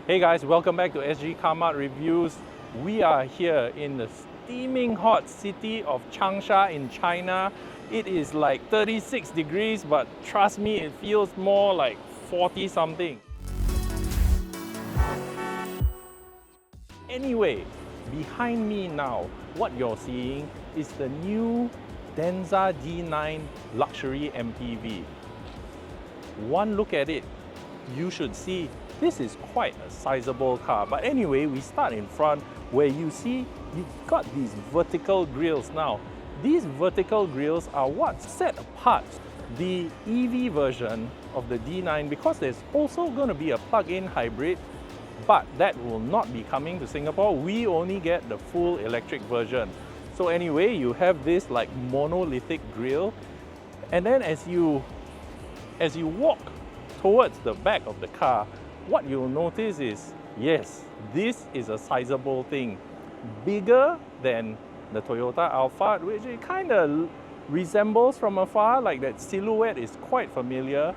Hey guys, welcome back to Sgcarmart Reviews. We are here in the steaming hot city of ChangSha in China. It is like 36 degrees, but trust me, it feels more like 40 something. Anyway, behind me now, what you're seeing is the new Denza D9 luxury MPV. One look at it, you should see this is quite a sizable car. But anyway, we start in front where you see you've got these vertical grills. Now, these vertical grills are what set apart the EV version of the D9, because there's also going to be a plug-in hybrid, but that will not be coming to Singapore. We only get the full electric version. So anyway, you have this like monolithic grille, and then as you walk towards the back of the car, what you'll notice is, yes, this is a sizable thing. Bigger than the Toyota Alphard, which it kind of resembles from afar, like that silhouette is quite familiar.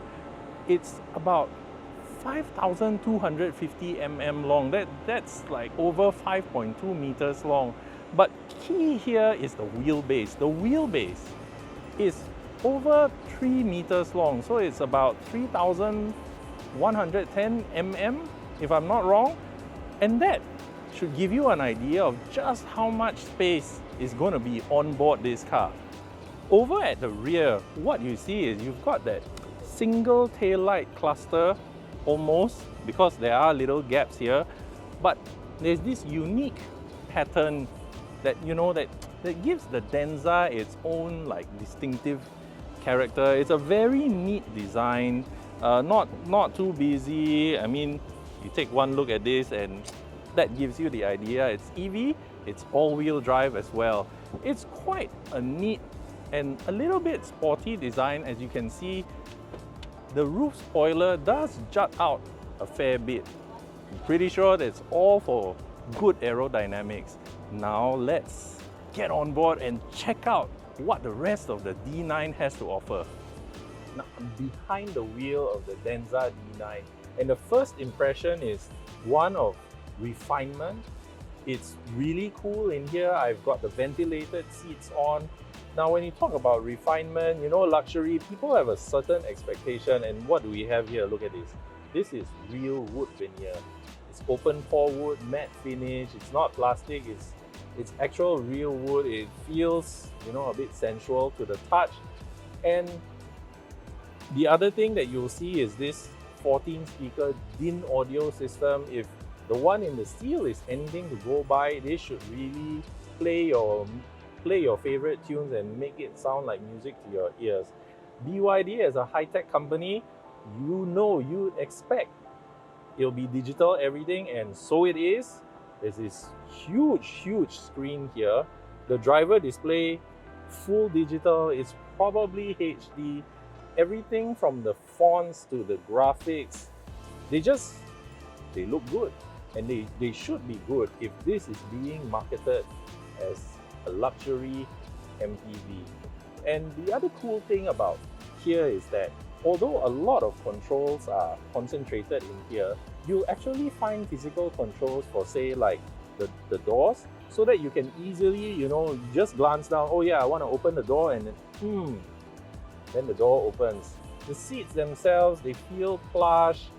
It's about 5,250 mm long. That's like over 5.2 meters long. But key here is the wheelbase. The wheelbase is over 3 meters long, so it's about 3,110 mm, if I'm not wrong. And that should give you an idea of just how much space is going to be on board this car. Over at the rear, what you see is you've got that single taillight cluster almost, because there are little gaps here, but there's this unique pattern that that gives the Denza its own like distinctive character. It's a very neat design, not too busy. I mean, you take one look at this and that gives you the idea. It's EV, it's all-wheel drive as well. It's quite a neat and a little bit sporty design. As you can see, the roof spoiler does jut out a fair bit. I'm pretty sure that's all for good aerodynamics. Now let's get on board and check out what the rest of the D9 has to offer. Now I'm behind the wheel of the Denza D9, and the first impression is one of refinement. It's really cool in here. I've got the ventilated seats on. Now when you talk about refinement, luxury, people have a certain expectation, and what do we have here? Look at this. This is real wood veneer. It's open pore wood, matte finish. It's not plastic, it's actual real wood. It feels, a bit sensual to the touch. And the other thing that you'll see is this 14-speaker DIN audio system. If the one in the steel is anything to go by, this should really play your favorite tunes and make it sound like music to your ears. BYD, as a high-tech company, you'd expect it'll be digital everything, and so it is. There's this huge screen here. The driver display, full digital. It's probably HD. Everything from the fonts to the graphics, they look good, and they should be good if this is being marketed as a luxury MPV. And the other cool thing about here is that although a lot of controls are concentrated in here, you actually find physical controls for, say, like the doors, so that you can easily, just glance down. Oh yeah, I want to open the door, and then the door opens. The seats themselves, they feel plush.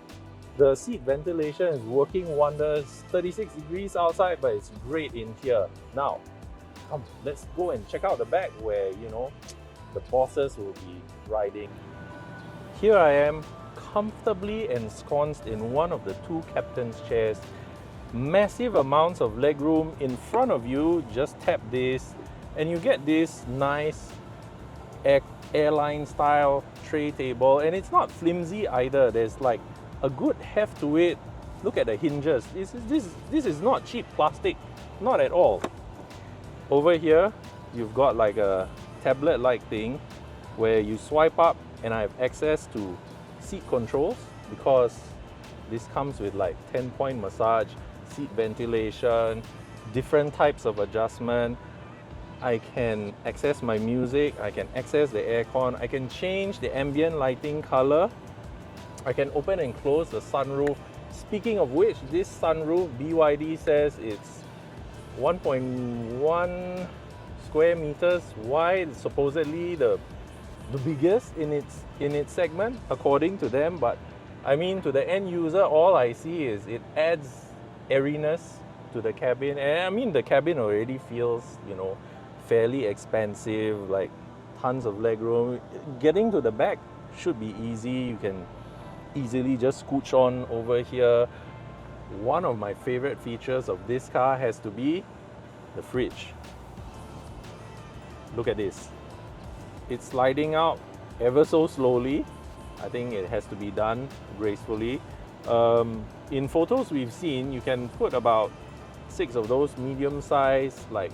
The seat ventilation is working wonders. 36 degrees outside, but it's great in here. Now, come, let's go and check out the back where, the bosses will be riding. Here I am, comfortably ensconced in one of the two captain's chairs. Massive amounts of legroom in front of you. Just tap this and you get this nice airline style tray table, and it's not flimsy either. There's like a good heft to it. Look at the hinges. This is not cheap plastic, not at all. Over here you've got like a tablet like thing where you swipe up, and I have access to seat controls, because this comes with like 10-point massage, seat ventilation, different types of adjustment. I can access my music, I can access the aircon, I can change the ambient lighting color, I can open and close the sunroof, Speaking of which, this sunroof, BYD says it's 1.1 square meters wide, supposedly the biggest in its segment, according to them. But I mean, to the end user, all I see is it adds airiness to the cabin. And I mean, the cabin already feels, you know, fairly expansive, like tons of legroom. Getting to the back should be easy. You can easily just scooch on over here. One of my favorite features of this car has to be the fridge. Look at this. It's sliding out ever so slowly. I think it has to be done gracefully. In photos we've seen, you can put about 6 of those medium-sized, like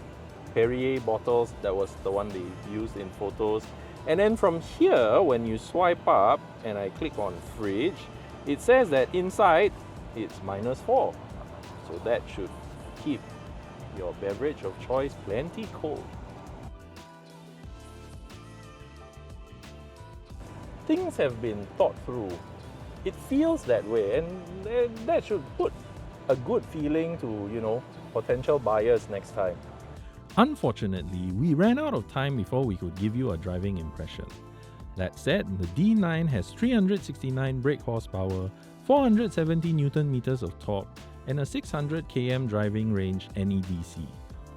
Perrier bottles. That was the one they used in photos. And then from here, when you swipe up and I click on fridge, it says that inside it's -4. So that should keep your beverage of choice plenty cold. Things have been thought through. It feels that way, and that should put a good feeling to, you know, potential buyers next time. Unfortunately, we ran out of time before we could give you a driving impression. That said, the D9 has 369 brake horsepower, 470 Newton meters of torque, and a 600 km driving range NEDC.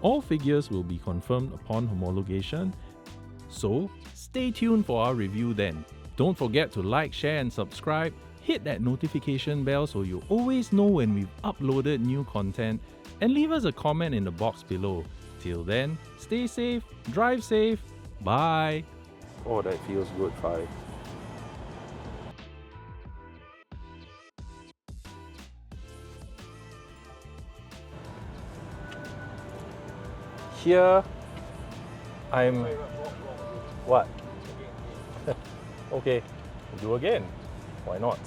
All figures will be confirmed upon homologation, so stay tuned for our review then. Don't forget to like, share and subscribe. Hit that notification bell so you always know when we've uploaded new content, and leave us a comment in the box below. Till then, stay safe, drive safe, bye! Oh, that feels good, 5. Here, I'm... What? Okay, do again. Why not?